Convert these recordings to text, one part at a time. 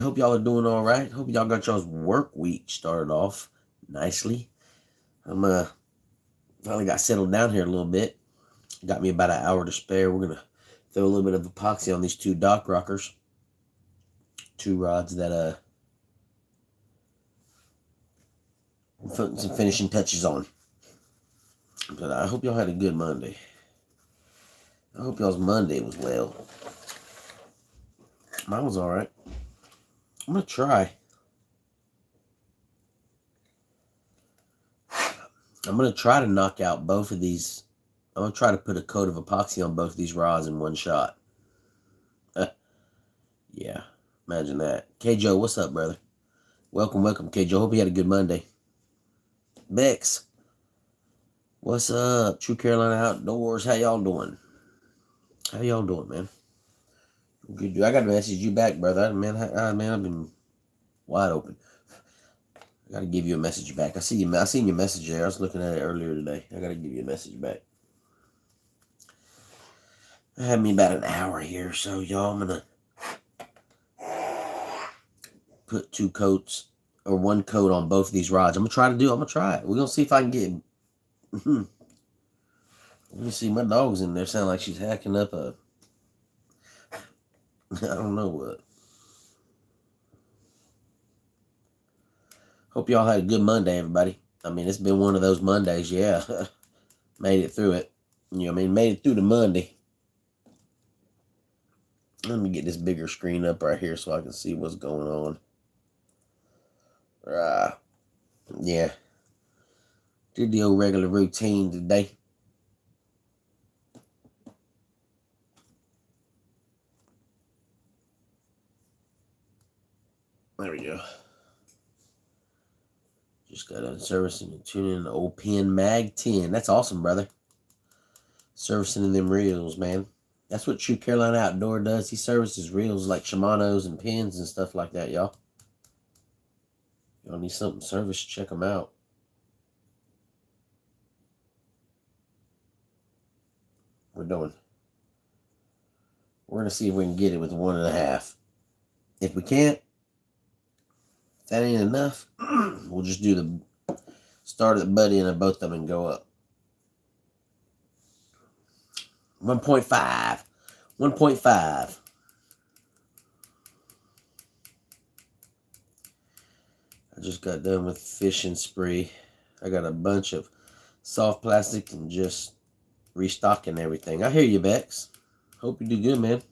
Hope y'all are doing all right. Hope y'all got y'all's work week started off nicely. I'm finally got settled down here a little bit. Got me about an hour to spare. We're gonna throw a little bit of epoxy on these two dock rockers, two rods that I'm putting some finishing touches on. But I hope y'all had a good Monday. I hope y'all's Monday was well. Mine was all right. I'm gonna try. I'm gonna try to knock out both of these. I'm gonna try to put a coat of epoxy on both of these rods in one shot. Yeah, imagine that. K Joe, what's up, brother? Welcome, K Joe. Hope you had a good Monday. Bex, what's up? True Carolina Outdoors. How y'all doing? How y'all doing, man? Good. I got to message you back, brother. Man, I've been wide open. I got to give you a message back. I seen your message there. I was looking at it earlier today. I got to give you a message back. I have me about an hour here, so y'all, I'm gonna put two coats or one coat on both of these rods. I'm gonna try it. We're gonna see if I can get. Let me see. My dog's in there. Sound like she's hacking up a. I don't know what. Hope y'all had a good Monday, everybody. I mean, it's been one of those Mondays. Yeah, made it through it. You know what I mean? Made it through the Monday. Let me get this bigger screen up right here so I can see what's going on. Yeah. Did the old regular routine today. There we go. Just got done servicing and tuning the old Pen Mag 10. That's awesome, brother. Servicing them reels, man. That's what True Carolina Outdoor does. He services reels like Shimano's and pins and stuff like that, y'all. Y'all need something serviced, check them out. We're going to see if we can get it with 1.5. If we can't, if that ain't enough, we'll just do the start at the butt end of both of them and go up. 1.5. 1.5. I just got done with fishing spree. I got a bunch of soft plastic and just restocking everything. I hear you, Bex. Hope you do good, man.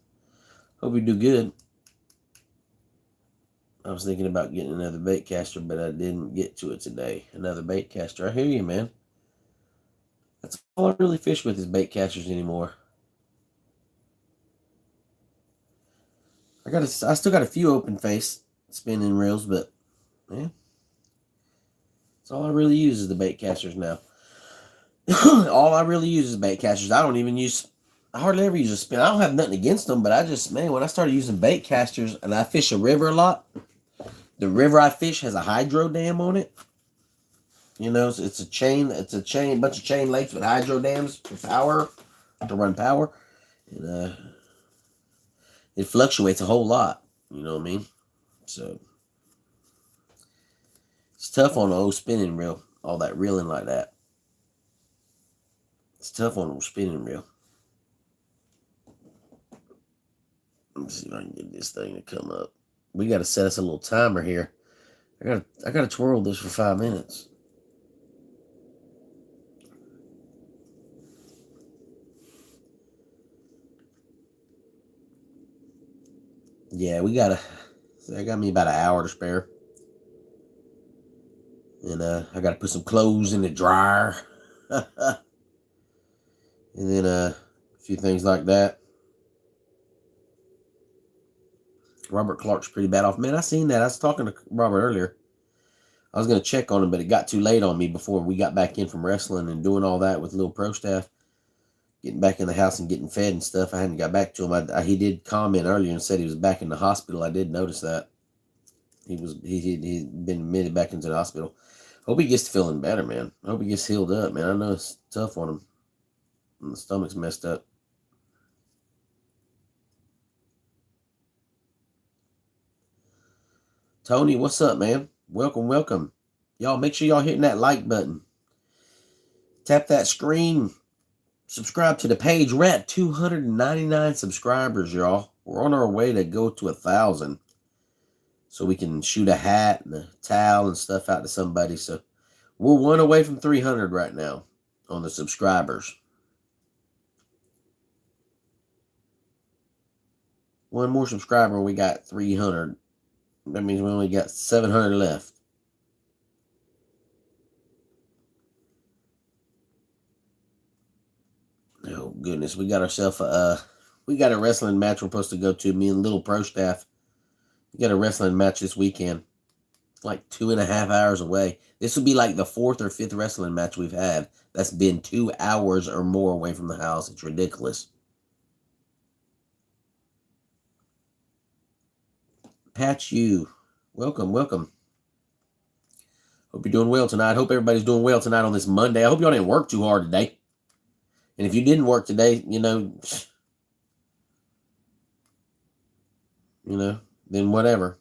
Hope you do good. I was thinking about getting another bait caster, but I didn't get to it today. Another bait caster. I hear you, man. That's all I really fish with is bait casters anymore. I still got a few open face spinning reels, but man, that's all I really use is the bait casters now. All I really use is bait casters. I hardly ever use a spin. I don't have nothing against them, but when I started using bait casters and I fish a river a lot, the river I fish has a hydro dam on it. You know, so it's a bunch of chain lakes with hydro dams for power, to run power. And it fluctuates a whole lot. You know what I mean? So it's tough on the old spinning reel, all that reeling like that. It's tough on the spinning reel. Let me see if I can get this thing to come up. We got to set us a little timer here. I gotta twirl this for 5 minutes. Yeah, I got me about an hour to spare. And I gotta put some clothes in the dryer. And then a few things like that. Robert Clark's pretty bad off. Man, I seen that. I was talking to Robert earlier. I was going to check on him, but it got too late on me before we got back in from wrestling and doing all that with little pro staff. Getting back in the house and getting fed and stuff. I hadn't got back to him. He did comment earlier and said he was back in the hospital. I did notice that. He'd been admitted back into the hospital. Hope he gets feeling better, man. Hope he gets healed up, man. I know it's tough on him. And the stomach's messed up. Tony, what's up, man? Welcome, welcome. Y'all, make sure y'all hitting that like button. Tap that screen. Subscribe to the page. We're at 299 subscribers, y'all. We're on our way to go to 1,000. So we can shoot a hat and a towel and stuff out to somebody. So we're one away from 300 right now on the subscribers. One more subscriber and we got 300. That means we only got 700 left. Oh goodness, we got ourselves a wrestling match we're supposed to go to. Me and Little Pro Staff. We got a wrestling match this weekend. Like 2.5 hours away. This will be like the 4th or 5th wrestling match we've had. That's been 2 hours or more away from the house. It's ridiculous. Patch you. Welcome, welcome. Hope you're doing well tonight. Hope everybody's doing well tonight on this Monday. I hope y'all didn't work too hard today. And if you didn't work today, then whatever.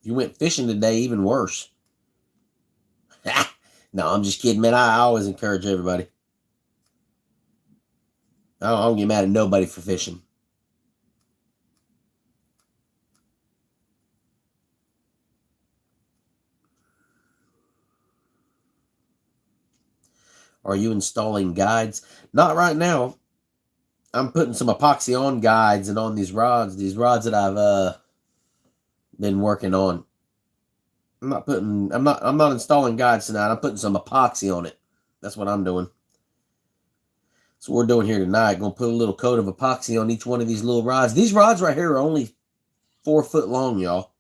If you went fishing today, even worse. No, I'm just kidding, man. I always encourage everybody. I don't get mad at nobody for fishing. Are you installing guides? Not right now. I'm putting some epoxy on guides and on these rods that I've been working on. I'm not installing guides tonight. I'm putting some epoxy on it. That's what I'm doing. So we're doing here tonight. Gonna put a little coat of epoxy on each one of these little rods. These rods right here are only 4 foot long, y'all.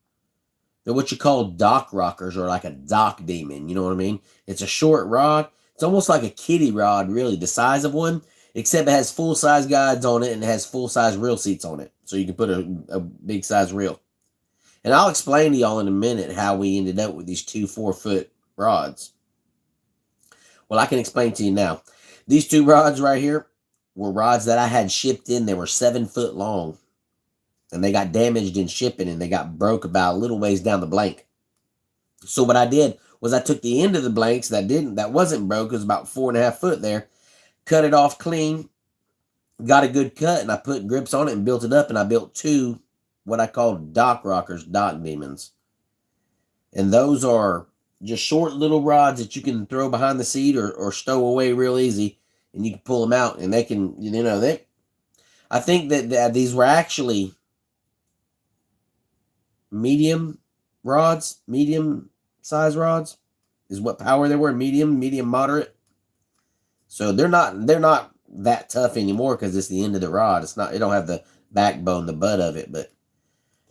They're what you call dock rockers, or like a dock demon. You know what I mean? It's a short rod. It's almost like a kiddie rod, really, the size of one, except it has full-size guides on it and it has full-size reel seats on it. So you can put a big-size reel. And I'll explain to y'all in a minute how we ended up with these 2 4-foot rods. Well, I can explain to you now. These 2 rods right here were rods that I had shipped in. They were 7 foot long. And they got damaged in shipping and they got broke about a little ways down the blank. So what I did was I took the end of the blanks that wasn't broke, it was about 4.5 foot there, cut it off clean, got a good cut, and I put grips on it and built it up, and I built 2 what I call dock rockers, dock demons. And those are just short little rods that you can throw behind the seat or stow away real easy, and you can pull them out, and they can, I think that these were actually medium size rods is what power they were. Medium moderate. So they're not that tough anymore because it's the end of the rod. It don't have the backbone, the butt of it, but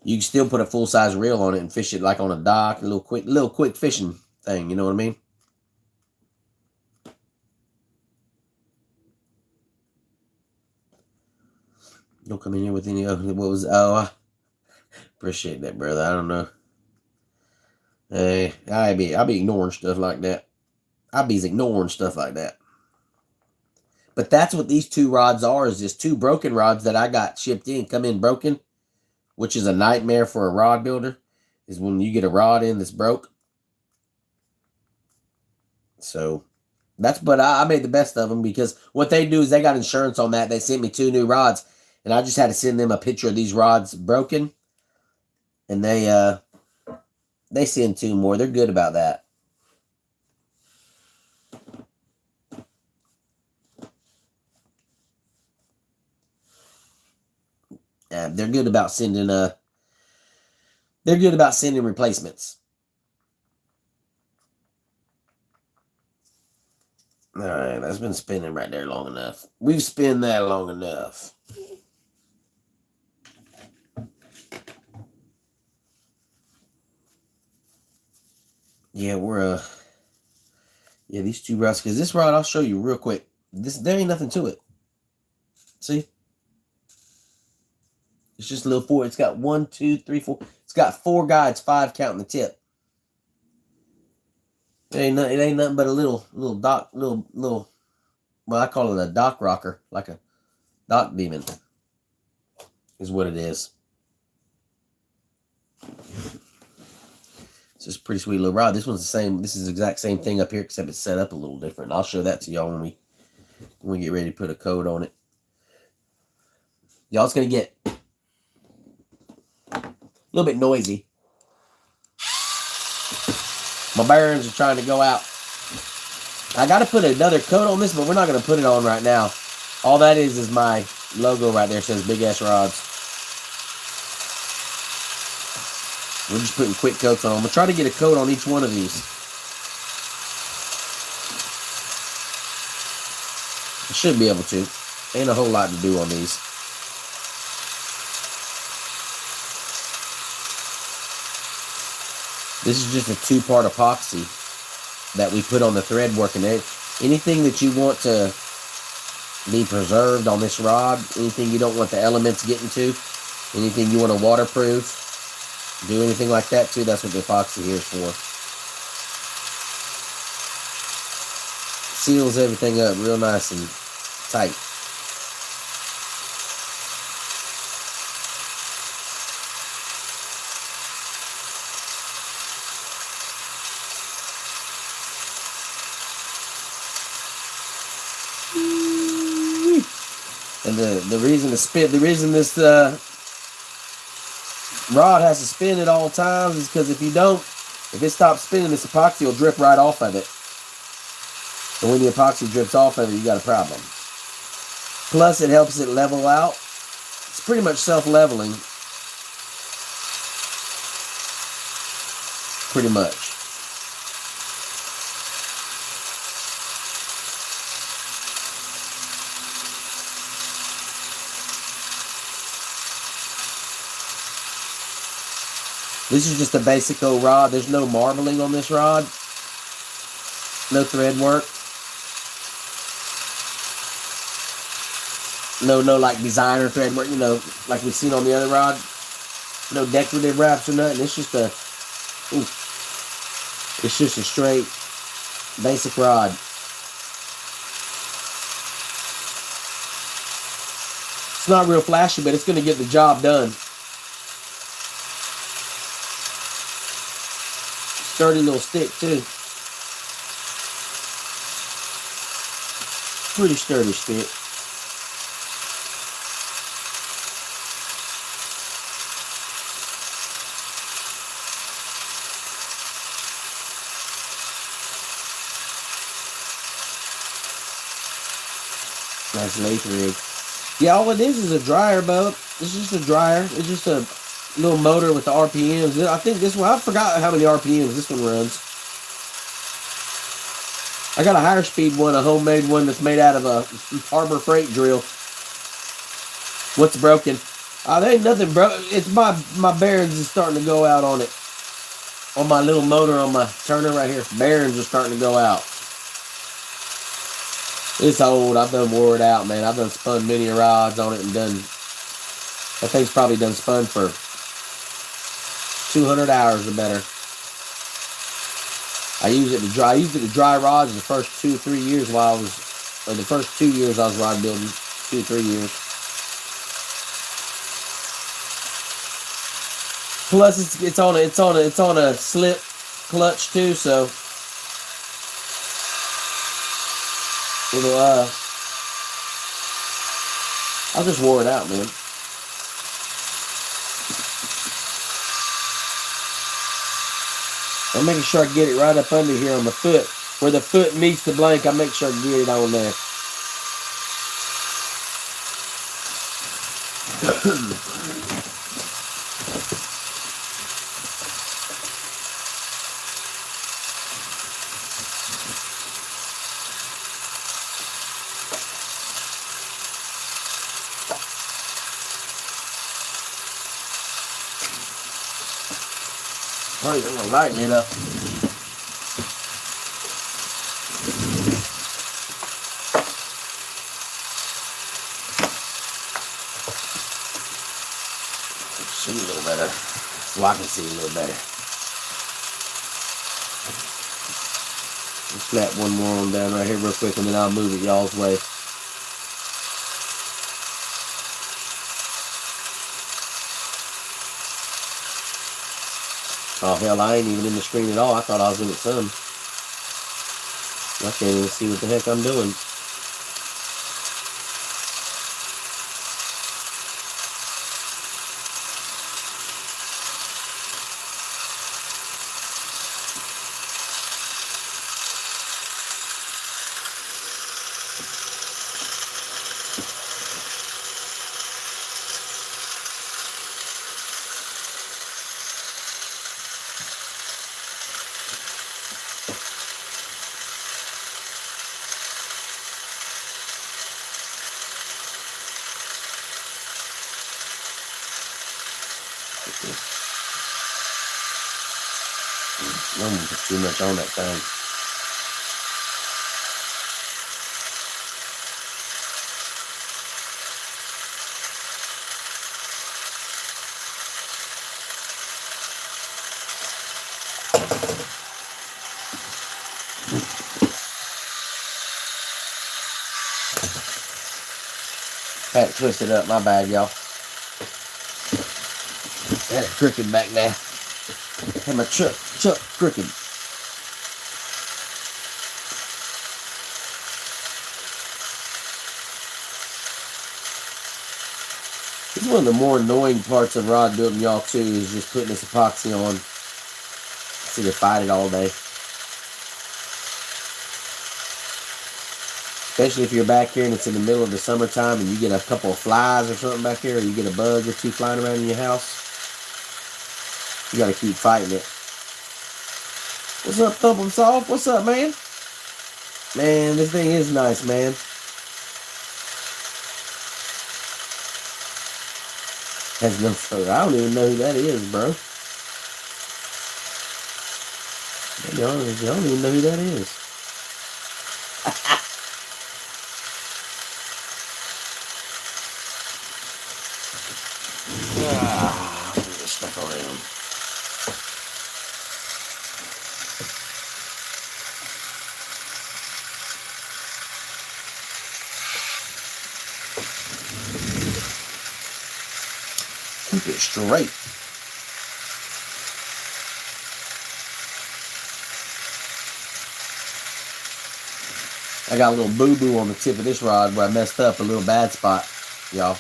you can still put a full size reel on it and fish it like on a dock, a little quick fishing thing, you know what I mean? Don't come in here with any appreciate that, brother. I don't know. Hey, I be ignoring stuff like that. But that's what these 2 rods are, is just 2 broken rods that I got shipped in, come in broken, which is a nightmare for a rod builder, is when you get a rod in that's broke. So but I made the best of them, because what they do is they got insurance on that. They sent me 2 new rods, and I just had to send them a picture of these rods broken, and they send 2 more. They're good about that. They're good about sending replacements. All right, that's been spinning right there long enough. We've spun that long enough. Yeah, these 2 rods, because this rod, I'll show you real quick. There ain't nothing to it. See? It's just a little 4. It's got 1, 2, 3, 4. It's got 4 guides, 5 counting the tip. It ain't nothing but a little dock, well, I call it a dock rocker, like a dock demon, is what it is. It's just a pretty sweet little rod. This one's the same. This is the exact same thing up here, except it's set up a little different. I'll show that to y'all when we get ready to put a coat on it. Y'all's gonna get a little bit noisy. My bearings are trying to go out. I got to put another coat on this, but we're not going to put it on right now. All that is my logo right there. It says BigSrod's. We're just putting quick coats on. I'm going to try to get a coat on each one of these. I should be able to. Ain't a whole lot to do on these. This is just a 2-part epoxy that we put on the thread work. And anything that you want to be preserved on this rod, anything you don't want the elements getting to, anything you want to waterproof, do anything like that too, that's what the epoxy here is for. Seals everything up real nice and tight. And the reason this rod has to spin at all times is because if it stops spinning, this epoxy will drip right off of it. And when the epoxy drips off of it, you got a problem. Plus, it helps it level out. It's pretty much self-leveling. Pretty much. This is just a basic old rod. There's no marbling on this rod. No thread work. No like designer thread work, like we've seen on the other rod. No decorative wraps or nothing. It's just a straight basic rod. It's not real flashy, but it's going to get the job done. Sturdy little stick too. Pretty sturdy stick. Nice lathe rig. Yeah, all it is a dryer boat. It's just a dryer. It's just a little motor with the RPMs. I think this one, I forgot how many RPMs this one runs. I got a higher speed one, a homemade one that's made out of a Harbor Freight drill. What's broken? There ain't nothing broken. It's my bearings is starting to go out on it. On my little motor on my turner right here. Bearings are starting to go out. It's old. I've done wore it out, man. I've done spun many rods on it and done. That thing's probably done spun for 200 hours or better. I used it to dry rods the first 2 or 3 years the first 2 years I was rod building, 2 or 3 years. Plus it's on a slip clutch too, so it'll I just wore it out, man. I'm making sure I get it right up under here on the foot. Where the foot meets the blank, I make sure I get it on there. Alright, I'm gonna lighten it up. See a little better. So I can see a little better. Let's slap one more on down right here real quick and then I'll move it y'all's way. Oh, hell, I ain't even in the screen at all. I thought I was in it some. I can't even see what the heck I'm doing. I'm gonna put too much on that thing. Had it twisted up, my bad, y'all. Had it crooked back there. Had my chuck crooked. It's one of the more annoying parts of rod building, y'all, too, is just putting this epoxy on. See, to fight it all day. Especially if you're back here and it's in the middle of the summertime and you get a couple of flies or something back here, or you get a bug or two flying around in your house. You gotta keep fighting it. What's up, Thump 'em Soft? What's up, man? Man, this thing is nice, man. Has no fur. I don't even know who that is, bro. I don't even know who that is. Move this stuff around. Keep it straight. I got a little boo-boo on the tip of this rod where I messed up, a little bad spot, y'all.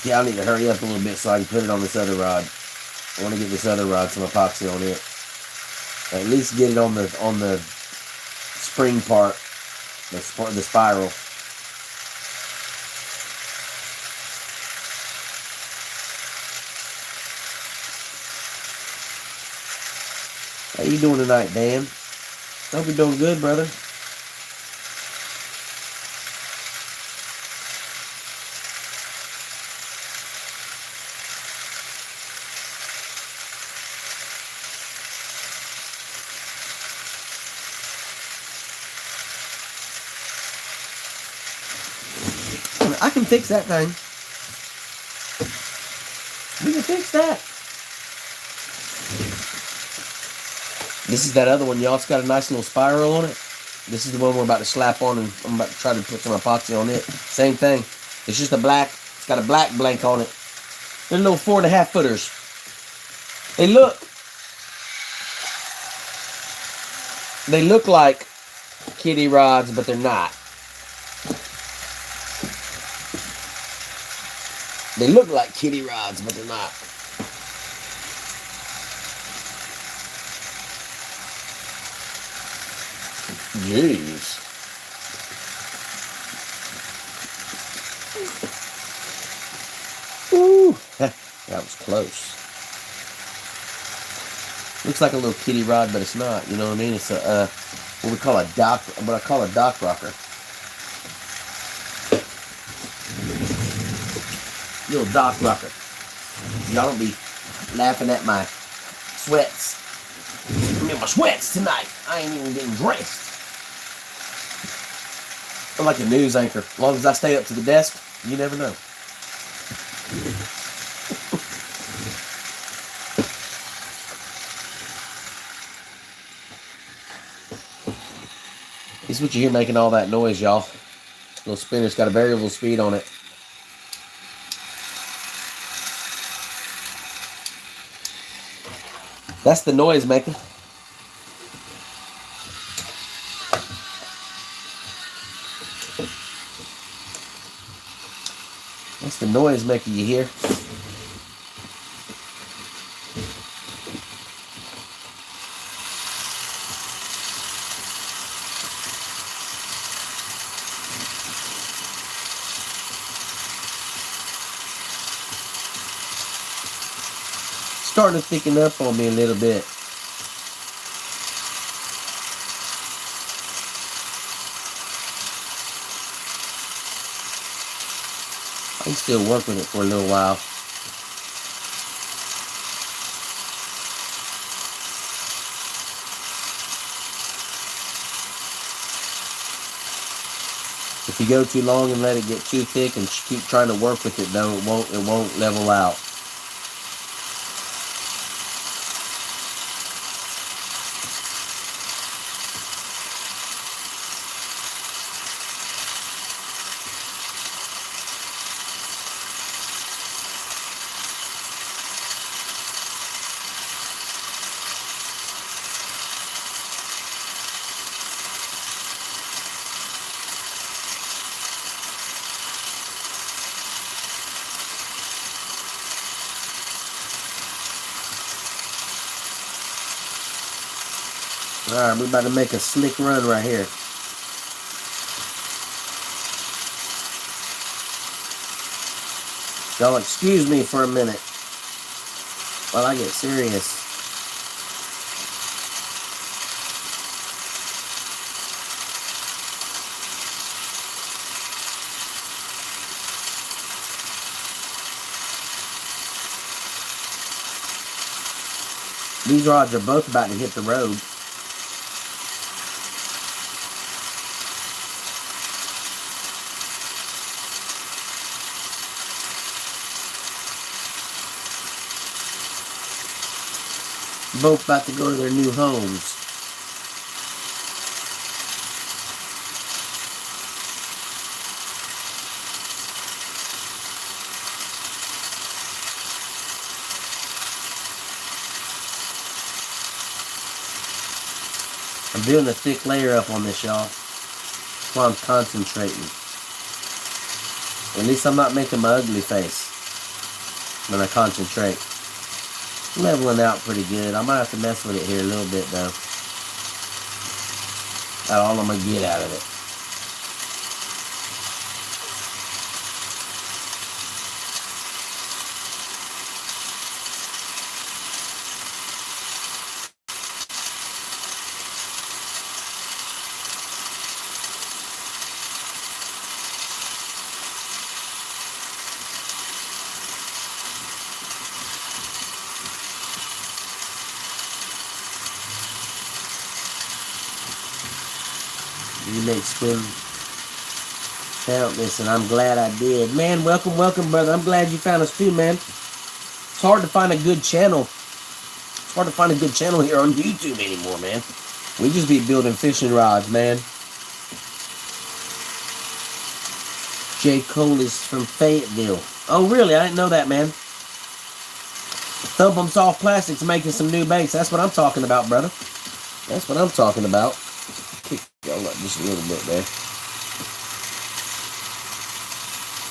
I need to hurry up a little bit so I can put it on this other rod. I want to get this other rod some epoxy on it. At least get it on the spring part, the spiral. How you doing tonight, Dan? Hope you're doing good, brother. I can fix that thing. We can fix that. This is that other one, y'all. It's got a nice little spiral on it. This is the one we're about to slap on, and I'm about to try to put some epoxy on it. Same thing. It's just a black. It's got a black blank on it. They're little 4.5 footers. They look like kitty rods, but they're not. They look like kitty rods, but they're not. Jeez. Ooh, that was close. Looks like a little kitty rod, but it's not. You know what I mean? It's a what I call a dock rocker. Little dock rocker. Y'all don't be laughing at my sweats. I'm in my sweats tonight. I ain't even getting dressed. I'm like a news anchor. As long as I stay up to the desk, you never know. This is what you hear making all that noise, y'all. Little spinner's got a variable speed on it. That's the noise maker. That's the noise maker you hear. Starting to thicken up on me a little bit. I can still work with it for a little while. If you go too long and let it get too thick and keep trying to work with it, though, it won't level out. Alright, we're about to make a slick run right here. Y'all excuse me for a minute while I get serious. These rods are both about to hit the road. Both about to go to their new homes. I'm doing a thick layer up on this, y'all. That's why I'm concentrating. At least I'm not making my ugly face when I concentrate. Leveling out pretty good. I might have to mess with it here a little bit, though. That's all I'm going to get out of it. You make swim countless, and I'm glad I did. Man, welcome, brother. I'm glad you found us too, man. It's hard to find a good channel. It's hard to find a good channel here on YouTube anymore, man. We just be building fishing rods, man. J. Cole is from Fayetteville. Oh, really? I didn't know that, man. Thump 'em Soft Plastics making some new baits. That's what I'm talking about, brother. That's what I'm talking about. Kick y'all up just a little bit there.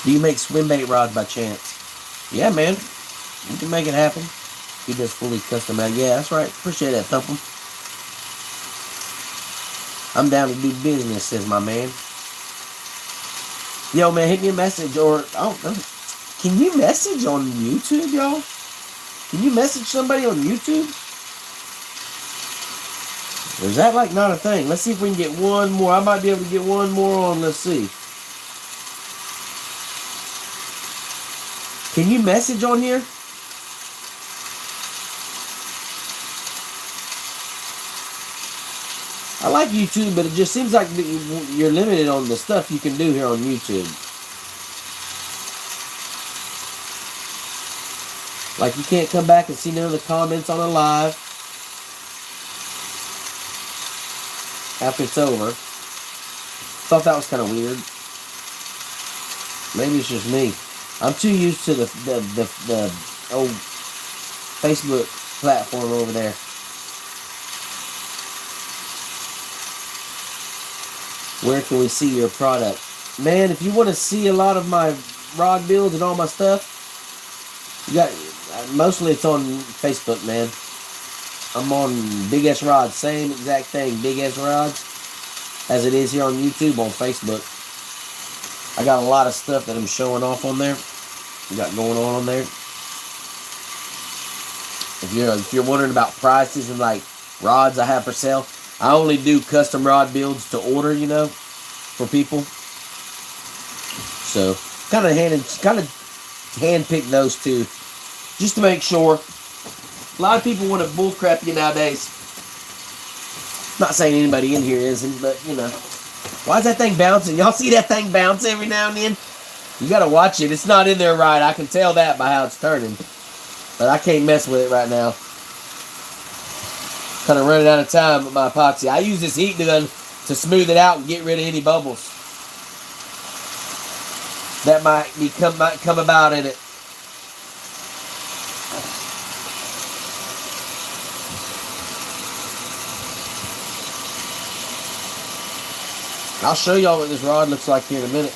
Do you make swim bait rods by chance? Yeah, man. You can make it happen. He does fully custom out. Yeah, that's right. Appreciate that, Thump 'em. I'm down to do business, says my man. Yo, man, hit me a message, or I don't know. Can you message on YouTube, y'all? Can you message somebody on YouTube? Or is that like not a thing? Let's see if we can get one more. I might be able to get one more on. Let's see. Can you message on here? I like YouTube, but it just seems like you're limited on the stuff you can do here on YouTube. Like you can't come back and see none of the comments on a live after it's over. Thought that was kind of weird. Maybe it's just me. I'm too used to the old Facebook platform over there. Where can we see your product? Man, if you want to see a lot of my rod builds and all my stuff, you got, mostly it's on Facebook, man. I'm on BigSrod's, same exact thing, BigSrod's, as it is here on YouTube, on Facebook. I got a lot of stuff that I'm showing off on there. We got going on there. If you're wondering about prices and like rods I have for sale, I only do custom rod builds to order, you know, for people. So kind of hand pick those two, just to make sure. A lot of people want to bullcrap you nowadays. Not saying anybody in here isn't, but you know, why is that thing bouncing? Y'all see that thing bounce every now and then? You gotta watch it. It's not in there right. I can tell that by how it's turning. But I can't mess with it right now. Kind of running out of time with my epoxy. I use this heat gun to smooth it out and get rid of any bubbles that might come about in it. I'll show y'all what this rod looks like here in a minute.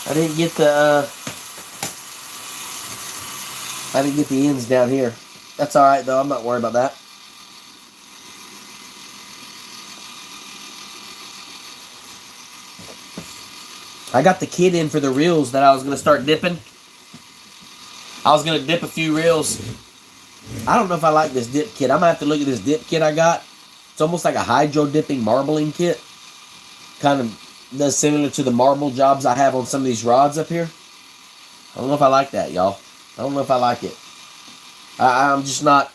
I didn't get the ends down here. That's alright though, I'm not worried about that. I got the kit in for the reels that I was going to start dipping. I was going to dip a few reels. I don't know if I like this dip kit. I'm going to have to look at this dip kit I got. It's almost like a hydro dipping marbling kit. Kind of does similar to the marble jobs I have on some of these rods up here. I don't know if I like that, y'all. I don't know if I like it. I'm just not.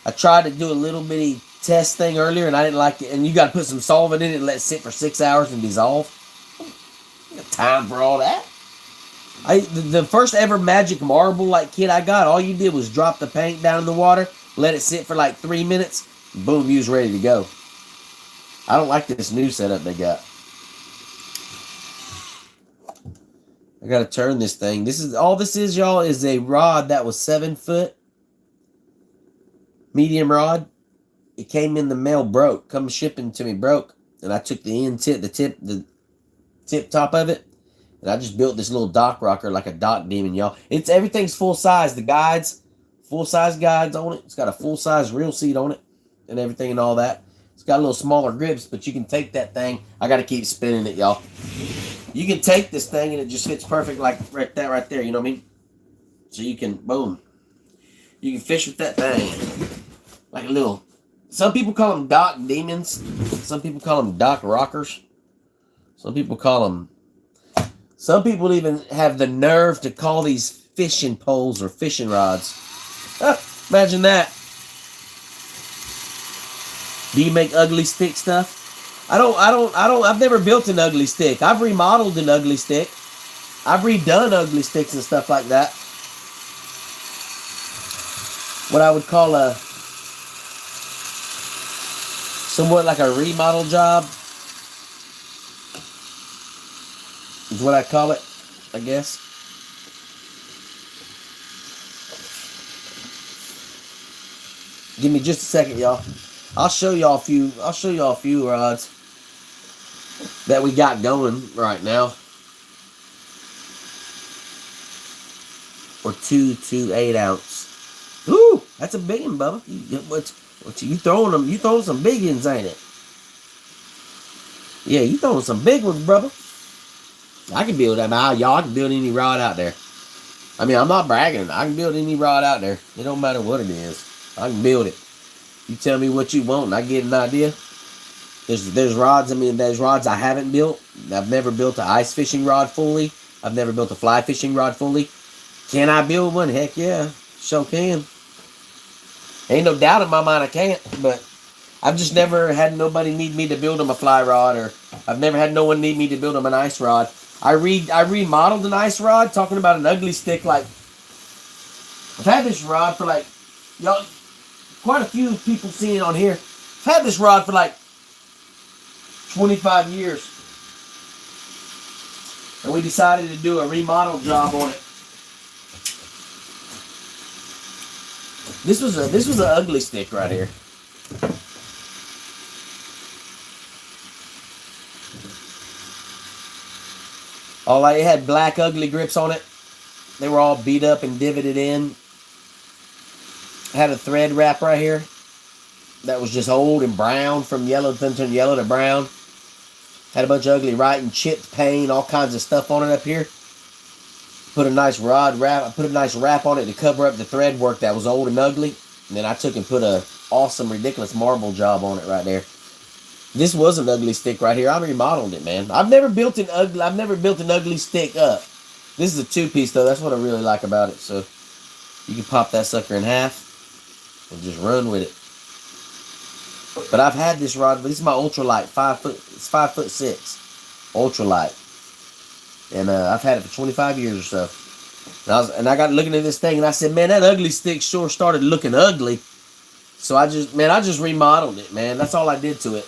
I tried to do a little bitty test thing earlier and I didn't like it. And you got to put some solvent in it and let it sit for 6 hours and dissolve. I got time for all that. The first ever magic marble like kit I got, all you did was drop the paint down in the water, let it sit for like 3 minutes, boom, you was ready to go. I don't like this new setup they got. I gotta turn this thing. This is all this is, y'all, is a rod that was 7 foot. Medium rod. It came in the mail broke. Come shipping to me broke. And I took the end tip, the tip top of it. And I just built this little dock rocker like a dock demon, y'all. It's everything's full size. The guides, full size guides on it. It's got a full size reel seat on it and everything and all that. It's got a little smaller grips, but you can take that thing. I got to keep spinning it, y'all. You can take this thing and it just fits perfect like right there, you know what I mean? So you can, boom. You can fish with that thing. Like a little, some people call them dock demons. Some people call them dock rockers. Some people even have the nerve to call these fishing poles or fishing rods. Imagine that. Do you make ugly stick stuff? I've never built an ugly stick. I've remodeled an ugly stick. I've redone ugly sticks and stuff like that. What I would call somewhat like a remodel job is what I call it, I guess. Give me just a second, y'all. I'll show y'all a few rods that we got going right now. Or 2 to 8 ounce. Ooh, that's a big one, Bubba. You throwing them? You throwing some big ones, ain't it? Yeah, you throwing some big ones, brother. I can build that. Y'all, I can build any rod out there. I mean, I'm not bragging. I can build any rod out there. It don't matter what it is. I can build it. You tell me what you want, and I get an idea. There's rods. I mean, there's rods I haven't built. I've never built an ice fishing rod fully. I've never built a fly fishing rod fully. Can I build one? Heck yeah, sure can. Ain't no doubt in my mind I can't, but I've just never had nobody need me to build them a fly rod, or I've never had no one need me to build them an ice rod. I remodeled an ice rod, talking about an ugly stick. Like, I've had this rod for like, y'all, quite a few people seeing it on here. I've had this rod for like 25 years. And we decided to do a remodel job on it. This was an ugly stick right here. It had black ugly grips on it. They were all beat up and divoted in. Had a thread wrap right here that was just old and brown, from yellow to yellow to brown. Had a bunch of ugly writing, chipped paint, all kinds of stuff on it up here. Put a nice rod wrap. I put a nice wrap on it to cover up the thread work that was old and ugly. And then I took and put a awesome, ridiculous marble job on it right there. This was an ugly stick right here. I remodeled it, man. I've never built an ugly stick up. This is a 2-piece though. That's what I really like about it. So you can pop that sucker in half and just run with it. But I've had this rod. This is my ultralight, 5 foot. It's 5'6", ultralight, and I've had it for 25 years or so. And I got looking at this thing, and I said, man, that ugly stick sure started looking ugly. So I just remodeled it, man. That's all I did to it.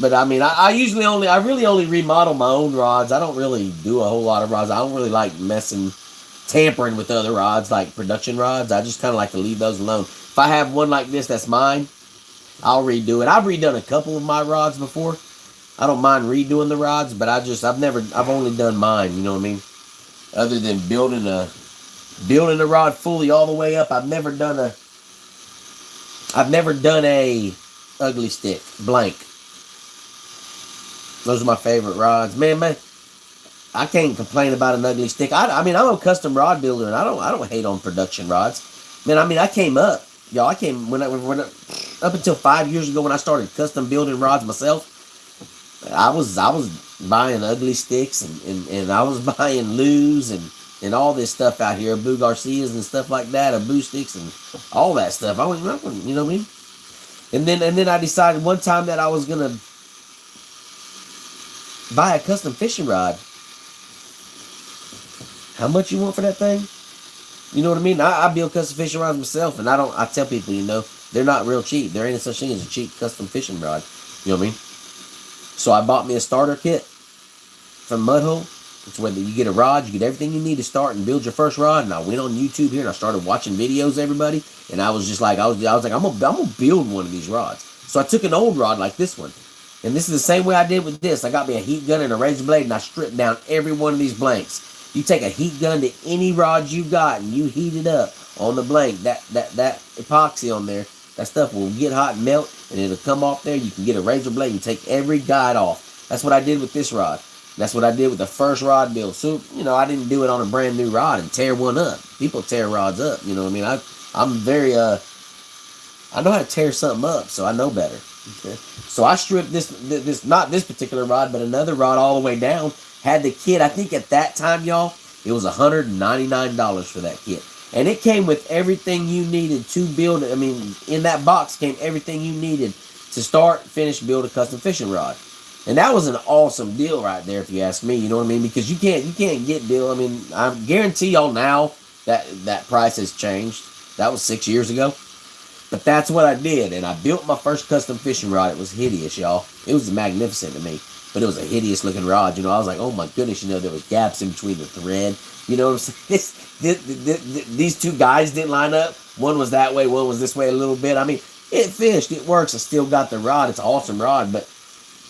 But I mean, I really only remodel my own rods. I don't really do a whole lot of rods. I don't really like tampering with other rods, like production rods. I just kind of like to leave those alone. If I have one like this that's mine, I'll redo it. I've redone a couple of my rods before. I don't mind redoing the rods, but I've only done mine, you know what I mean? Other than building a rod fully all the way up, I've never done a ugly stick, blank. Those are my favorite rods. Man, I can't complain about an ugly stick. I mean, I'm a custom rod builder, and I don't hate on production rods. Man, I mean, I came up. Y'all, I came up until 5 years ago when I started custom building rods myself. I was buying ugly sticks and I was buying Lew's and all this stuff out here, Boo Garcias and stuff like that, Boo sticks and all that stuff. I went, you know what I mean? And then I decided one time that I was gonna buy a custom fishing rod. How much you want for that thing? You know what I mean? I build custom fishing rods myself, and I tell people, you know, they're not real cheap. There ain't such thing as a cheap custom fishing rod. You know what I mean? So I bought me a starter kit from Mudhole. It's where you get a rod, you get everything you need to start and build your first rod. And I went on YouTube here and I started watching videos, everybody. And I was just like, I'm gonna build one of these rods. So I took an old rod like this one. And this is the same way I did with this. I got me a heat gun and a razor blade, and I stripped down every one of these blanks. You take a heat gun to any rod you got and you heat it up on the blank, that epoxy on there, that stuff will get hot and melt, and it'll come off there. You can get a razor blade and take every guide off. That's what I did with this rod. That's what I did with the first rod build. So, you know, I didn't do it on a brand new rod and tear one up. People tear rods up, you know what I mean? I'm very, I know how to tear something up, so I know better. Okay. So I stripped this, not this particular rod, but another rod all the way down. Had the kit, I think at that time, y'all, it was $199 for that kit. And it came with everything you needed to build it. I mean, in that box came everything you needed to start, finish, build a custom fishing rod. And that was an awesome deal right there, if you ask me. You know what I mean? Because you can't get deal. I mean, I guarantee y'all now that price has changed. That was 6 years ago. But that's what I did. And I built my first custom fishing rod. It was hideous, y'all. It was magnificent to me. But it was a hideous looking rod. You know, I was like, oh my goodness, you know, there was gaps in between the thread. You know what I'm saying? These two guys didn't line up. One was that way, one was this way a little bit. I mean, it fished, it works. I still got the rod. It's an awesome rod. But,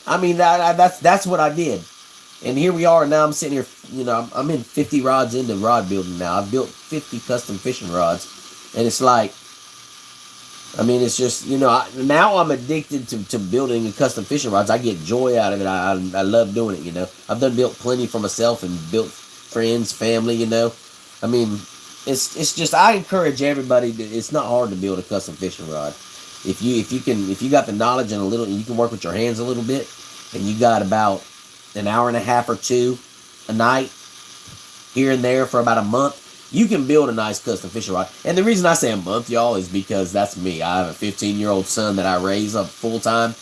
I mean, that's what I did. And here we are. Now I'm sitting here, you know, I'm in 50 rods into rod building now. I've built 50 custom fishing rods. And it's like, I mean, it's just, you know, now I'm addicted to building custom fishing rods. I get joy out of it. I love doing it, you know. I've built plenty for myself and built friends, family, you know. I mean, it's just, I encourage everybody it's not hard to build a custom fishing rod. If you got the knowledge and you can work with your hands a little bit, and you got about an hour and a half or two a night here and there for about a month, you can build a nice custom fishing rod. And the reason I say a month, y'all, is because that's me. I have a 15-year-old son that I raise up full-time.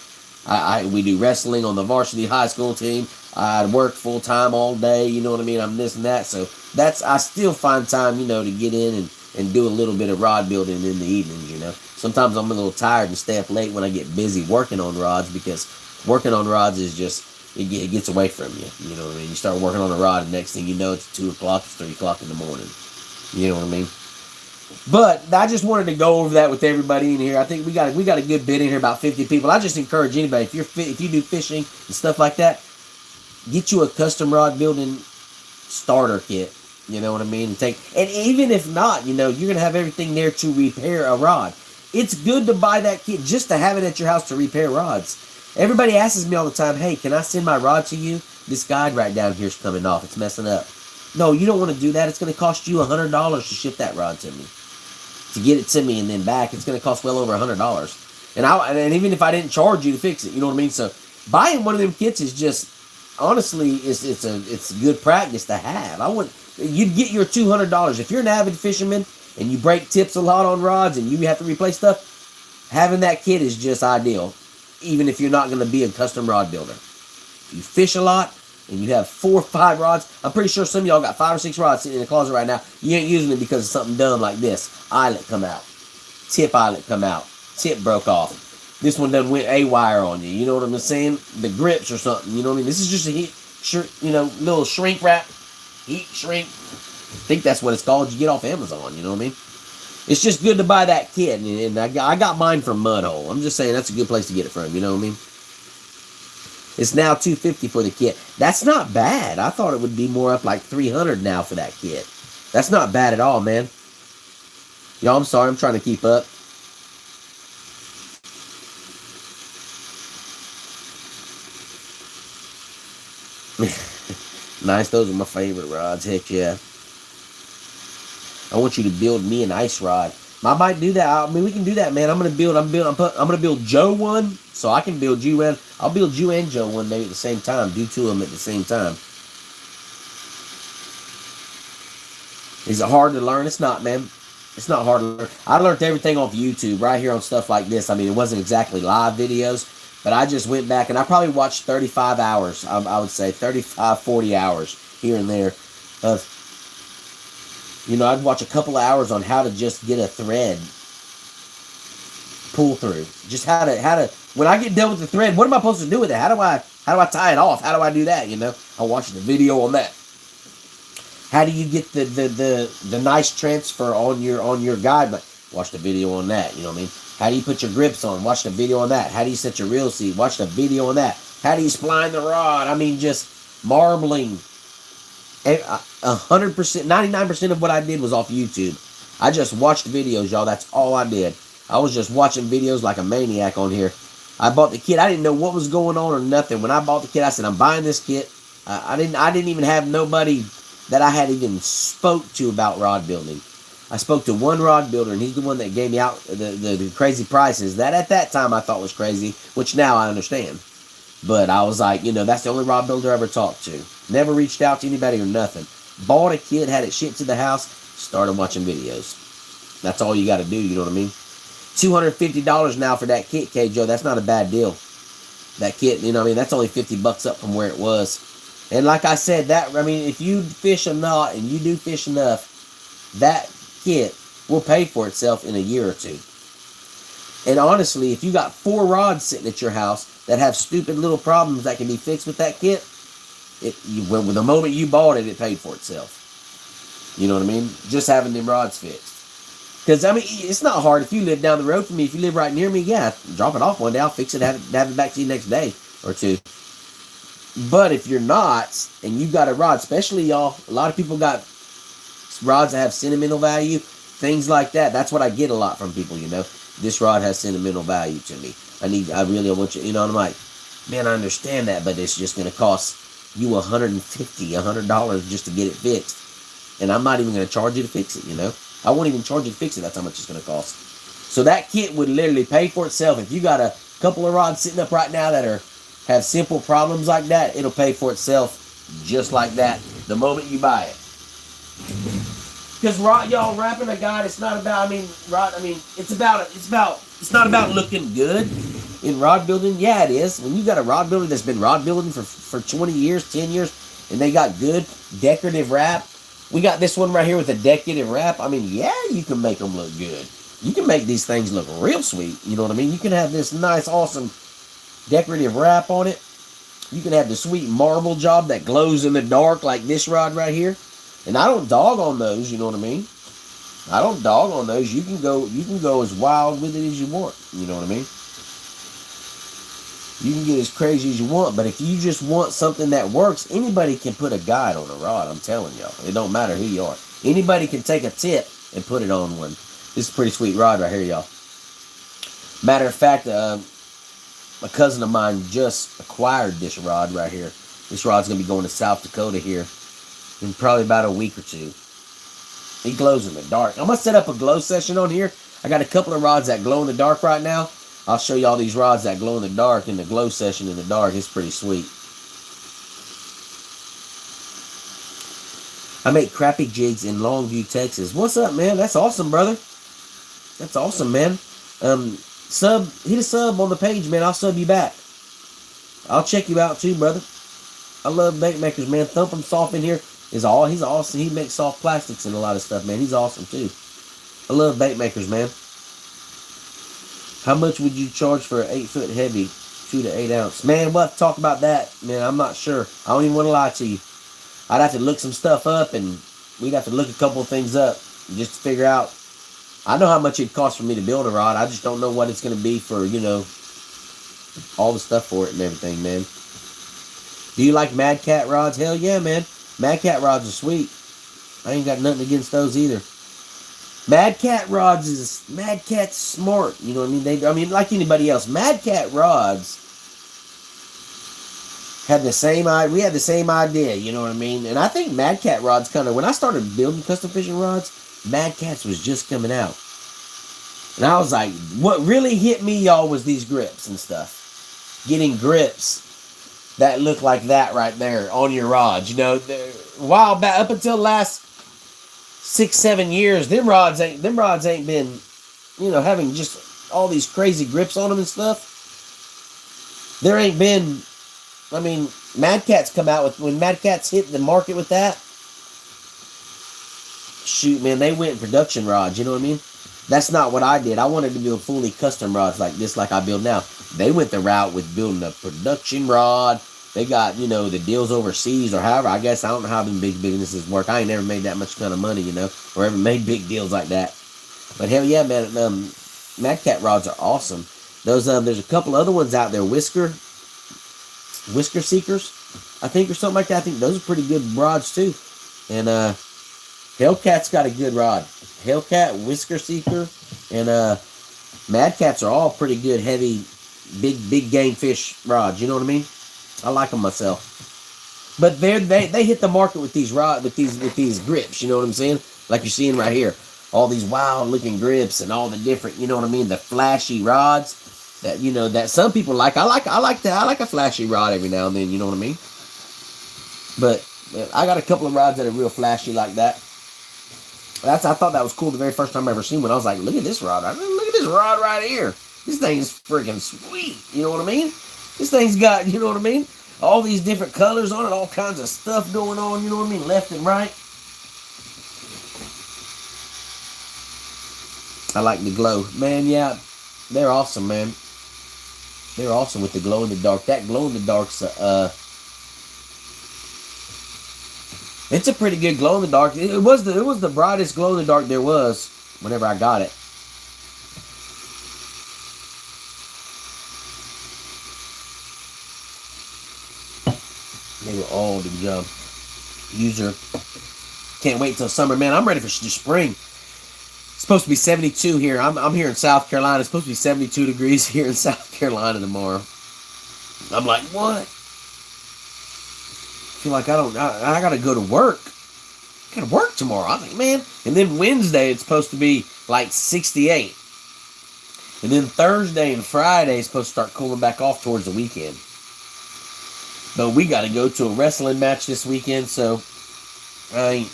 We do wrestling on the varsity high school team. I work full-time all day, you know what I mean? I'm this and that. So I still find time, you know, to get in and do a little bit of rod building in the evenings, you know. Sometimes I'm a little tired and stay up late when I get busy working on rods because Working on rods is just, it gets away from you. You know what I mean? You start working on a rod, and next thing you know, it's 2 o'clock, it's 3 o'clock in the morning. You know what I mean? But I just wanted to go over that with everybody in here. I think we got a good bit in here, about 50 people. I just encourage anybody, if you do fishing and stuff like that, get you a custom rod building starter kit. You know what I mean? And even if not, you know, you're gonna have everything there to repair a rod. It's good to buy that kit just to have it at your house to repair rods. Everybody asks me all the time, hey, can I send my rod to you? This guide right down here is coming off. It's messing up. No, you don't want to do that. It's going to cost you $100 to ship that rod to me. To get it to me and then back, it's going to cost well over $100. And even if I didn't charge you to fix it, you know what I mean? So buying one of them kits is just, honestly, it's good practice to have. You'd get your $200 if you're an avid fisherman and you break tips a lot on rods and you have to replace stuff. Having that kit is just ideal, even if you're not going to be a custom rod builder. If you fish a lot and you have 4 or 5 rods, I'm pretty sure some of y'all got 5 or 6 rods sitting in the closet right now. You ain't using it because of something dumb like this. Eyelet come out. Tip eyelet come out. Tip broke off. This one done went A-wire on you. You know what I'm saying? The grips or something. You know what I mean? This is just a little shrink wrap. Heat shrink. I think that's what it's called. You get off Amazon. You know what I mean? It's just good to buy that kit. And I got mine from Mudhole. I'm just saying that's a good place to get it from. You know what I mean? It's now $250 for the kit. That's not bad. I thought it would be more up like $300 now for that kit. That's not bad at all, man. Y'all, I'm sorry. I'm trying to keep up. Nice. Those are my favorite rods. Heck yeah. I want you to build me an ice rod. I might do that. I mean, we can do that, man. I'm gonna build Joe one, so I can build you and I'll build you and Joe one maybe at the same time. Do 2 of them at the same time. Is it hard to learn? It's not, man. It's not hard to learn. I learned everything off YouTube right here on stuff like this. I mean, it wasn't exactly live videos, but I just went back and I probably watched 35 hours. I would say 35, 40 hours here and there of, you know, I'd watch a couple of hours on how to just get a thread pull through. Just how to when I get done with the thread, what am I supposed to do with it? How do I tie it off? How do I do that? You know, I watched the video on that. How do you get the nice transfer on your guide? Watch the video on that. You know what I mean? How do you put your grips on? Watch the video on that. How do you set your reel seat? Watch the video on that. How do you spline the rod? I mean, just marbling. 100%, 99% of what I did was off YouTube. I just watched videos, y'all. That's all I did. I was just watching videos like a maniac on here. I bought the kit. I didn't know what was going on or nothing. When I bought the kit, I said, I'm buying this kit. I didn't even have nobody that I had even spoke to about rod building. I spoke to one rod builder, and he's the one that gave me out the crazy prices that at that time I thought was crazy, which now I understand. But I was like, you know, that's the only rod builder I ever talked to. Never reached out to anybody or nothing. Bought a kit, had it shipped to the house, started watching videos. That's all you got to do, you know what I mean? $250 now for that kit, K-Joe. That's not a bad deal. That kit, you know what I mean? That's only $50 up from where it was. And like I said, if you fish a lot and you do fish enough, that kit will pay for itself in a year or 2. And honestly, if you got 4 rods sitting at your house that have stupid little problems that can be fixed with that kit, when the moment you bought it, it paid for itself. You know what I mean? Just having them rods fixed. Because, I mean, it's not hard. If you live down the road from me, if you live right near me, yeah, drop it off one day. I'll fix it, have it back to you next day or 2. But if you're not, and you got a rod, especially y'all, a lot of people got rods that have sentimental value, things like that. That's what I get a lot from people, you know. This rod has sentimental value to me. I really want you, you know, and I'm like, man, I understand that, but it's just going to cost you $100 just to get it fixed. And I'm not even going to charge you to fix it, you know. I won't even charge you to fix it. That's how much it's going to cost. So that kit would literally pay for itself. If you got a couple of rods sitting up right now that have simple problems like that, it'll pay for itself just like that the moment you buy it. Because y'all, wrapping a guide, it's not about, it's not about looking good in rod building. Yeah, it is. When you got a rod builder that's been rod building for 20 years, 10 years, and they got good decorative wrap. We got this one right here with a decorative wrap. I mean, yeah, you can make them look good. You can make these things look real sweet. You know what I mean? You can have this nice, awesome decorative wrap on it. You can have the sweet marble job that glows in the dark like this rod right here. And I don't dog on those, you know what I mean? I don't dog on those. You can go as wild with it as you want, you know what I mean? You can get as crazy as you want, but if you just want something that works, anybody can put a guide on a rod, I'm telling y'all. It don't matter who you are. Anybody can take a tip and put it on one. This is a pretty sweet rod right here, y'all. Matter of fact, a cousin of mine just acquired this rod right here. This rod's going to be going to South Dakota here in probably about a week or two. He glows in the dark. I'm going to set up a glow session on here. I got a couple of rods that glow in the dark right now. I'll show you all these rods that glow in the dark in the glow session in the dark. It's pretty sweet. I make crappie jigs in Longview, Texas. What's up, man? That's awesome, brother. That's awesome, man. Hit a sub on the page, man. I'll sub you back. I'll check you out too, brother. I love bait makers, man. Thumpin' Soft in here he's awesome. He makes soft plastics and a lot of stuff, man. He's awesome too. I love bait makers, man. How much would you charge for an 8-foot heavy, 2 to 8 ounce? Man, we'll have to talk about that. Man, I'm not sure. I don't even want to lie to you. I'd have to look some stuff up, and we'd have to look a couple of things up just to figure out. I know how much it costs for me to build a rod. I just don't know what it's going to be for, you know, all the stuff for it and everything, man. Do you like Mad Cat rods? Hell yeah, man. Mad Cat rods are sweet. I ain't got nothing against those either. Mad Cat Cat's smart, you know what I mean? Like anybody else, Mad Cat rods we had the same idea, you know what I mean? And I think Mad Cat rods kind of, when I started building custom fishing rods, Mad Cats was just coming out. And I was like, what really hit me, y'all, was these grips and stuff. Getting grips that look like that right there on your rods. You know, a while back, up until last 6-7 years, them rods ain't been, you know, having just all these crazy grips on them and stuff. There ain't been, I mean, Mad Cat's come out with, when Mad Cat's hit the market with that, shoot, man, they went production rods, you know what I mean? That's not what I did. I wanted to build fully custom rods like this, like I build now. They went the route with building a production rod. They got, you know, the deals overseas or however. I guess I don't know how them big businesses work. I ain't never made that much kind of money, you know, or ever made big deals like that. But hell yeah, man, Mad Cat rods are awesome. Those there's a couple other ones out there, Whisker Seekers, I think, or something like that. I think those are pretty good rods too. And Hellcat's got a good rod. Hellcat, Whisker Seeker, and Mad Cats are all pretty good, heavy, big game fish rods. You know what I mean? I like them myself. But they hit the market with these with these grips. You know what I'm saying? Like you're seeing right here, all these wild looking grips and all the different. You know what I mean? The flashy rods that, you know, that some people like. I like a flashy rod every now and then. You know what I mean? But I got a couple of rods that are real flashy like that. I thought that was cool the very first time I ever seen one. I was like, look at this rod. Look at this rod right here. This thing is freaking sweet. You know what I mean? This thing's got, you know what I mean? All these different colors on it, all kinds of stuff going on, you know what I mean? Left and right. I like the glow. Man, yeah, they're awesome, man. They're awesome with the glow in the dark. That glow in the dark's it's a pretty good glow in the dark. It was the brightest glow in the dark there was whenever I got it. They were all the user. Can't wait till summer, man. I'm ready for spring. It's supposed to be 72 here. I'm here in South Carolina. It's supposed to be 72 degrees here in South Carolina tomorrow. I'm like, what? I feel like I gotta go to work. I gotta work tomorrow. I think, man. And then Wednesday, it's supposed to be like 68. And then Thursday and Friday is supposed to start cooling back off towards the weekend. But we gotta go to a wrestling match this weekend, so I'm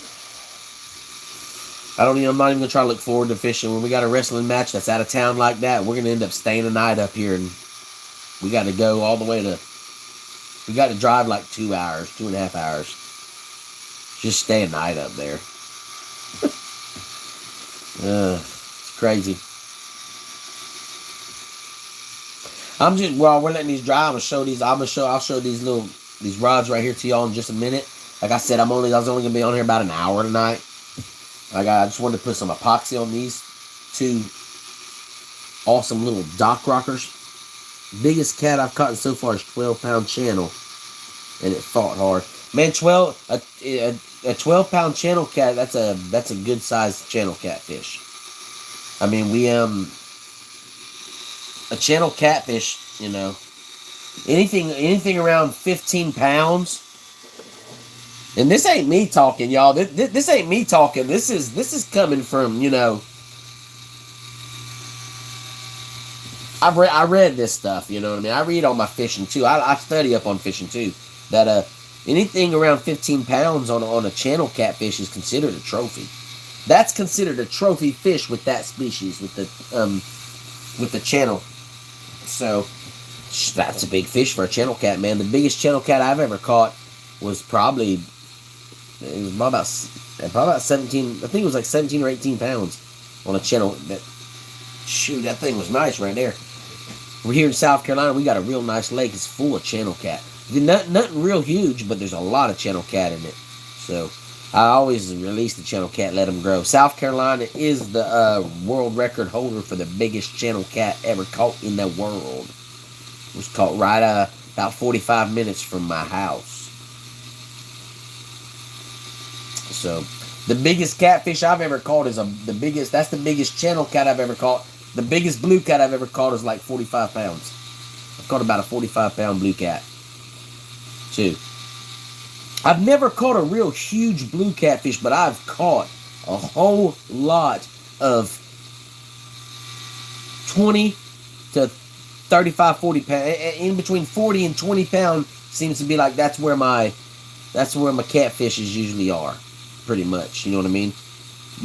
not even gonna try to look forward to fishing. When we got a wrestling match that's out of town like that, we're gonna end up staying a night up here, and we gotta go all the way to. We got to drive like 2 hours, 2.5 hours. Just stay a night up there. It's crazy. I'm just while we're letting these dry, I'm gonna show these. I'll show these rods right here to y'all in just a minute. Like I said, I was only gonna be on here about an hour tonight. I just wanted to put some epoxy on these two awesome little dock rockers. Biggest cat I've caught so far is 12-pound channel, and it fought hard. Man, a 12-pound channel cat. That's a good sized channel catfish. I mean, a channel catfish, you know, anything around 15 pounds. And this ain't me talking, y'all. This ain't me talking. This is coming from, you know, I read this stuff, you know what I mean? I read on my fishing too. I study up on fishing too. That anything around 15 pounds on a channel catfish is considered a trophy. That's considered a trophy fish with that species, with the channel. So that's a big fish for a channel cat, man. The biggest channel cat I've ever caught was probably about 17. I think it was like 17 or 18 pounds on a channel. Shoot, that thing was nice right there. We're here in South Carolina. We got a real nice lake. It's full of channel cat. Nothing real huge, but there's a lot of channel cat in it. So I always release the channel cat, let them grow. South Carolina is the world record holder for the biggest channel cat ever caught in the world. It was caught right about 45 minutes from my house. So the biggest catfish I've ever caught is that's the biggest channel cat I've ever caught. The biggest blue cat I've ever caught is like 45 pounds. I've caught about a 45-pound blue cat too. I've never caught a real huge blue catfish, but I've caught a whole lot of 20 to 35, 40 pound. In between 40 and 20 pound seems to be like that's where my catfishes usually are, pretty much. You know what I mean?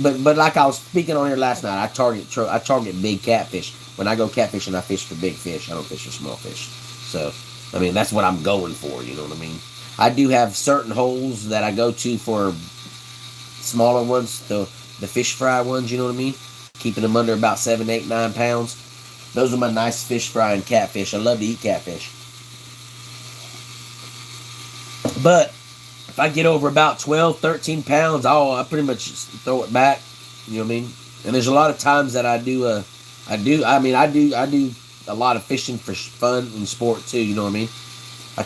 But like I was speaking on here last night, I target big catfish. When I go catfishing, I fish for big fish. I don't fish for small fish. So, I mean, that's what I'm going for. You know what I mean? I do have certain holes that I go to for smaller ones, the fish fry ones. You know what I mean? Keeping them under about 7, 8, 9 pounds. Those are my nice fish fry and catfish. I love to eat catfish. But if I get over about 12, 13 pounds, I pretty much just throw it back. You know what I mean? And there's a lot of times that I do a lot of fishing for fun and sport too. You know what I mean? I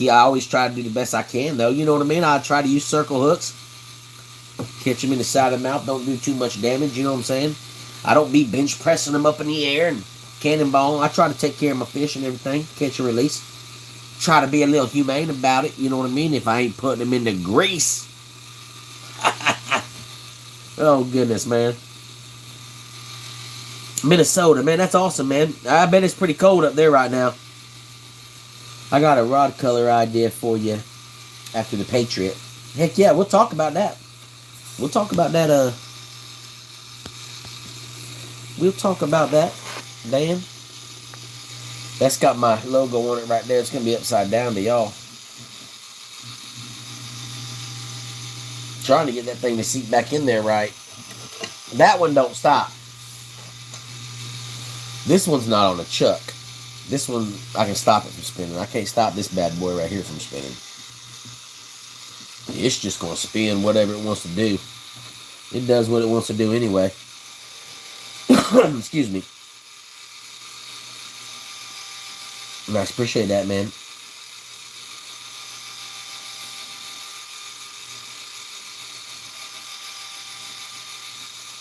always try to do the best I can though. You know what I mean? I try to use circle hooks. Catch them in the side of the mouth. Don't do too much damage. You know what I'm saying? I don't be bench pressing them up in the air and cannonball. I try to take care of my fish and everything. Catch and release. Try to be a little humane about it, you know what I mean? If I ain't putting them into grease. Oh, goodness, man. Minnesota, man, that's awesome, man. I bet it's pretty cold up there right now. I got a rod color idea for you after the Patriot. Heck yeah, we'll talk about that. We'll talk about that, Dan. That's got my logo on it right there. It's going to be upside down to y'all. Trying to get that thing to seat back in there right. That one don't stop. This one's not on a chuck. This one, I can stop it from spinning. I can't stop this bad boy right here from spinning. It's just going to spin whatever it wants to do. It does what it wants to do anyway. Excuse me. Nice, appreciate that, man.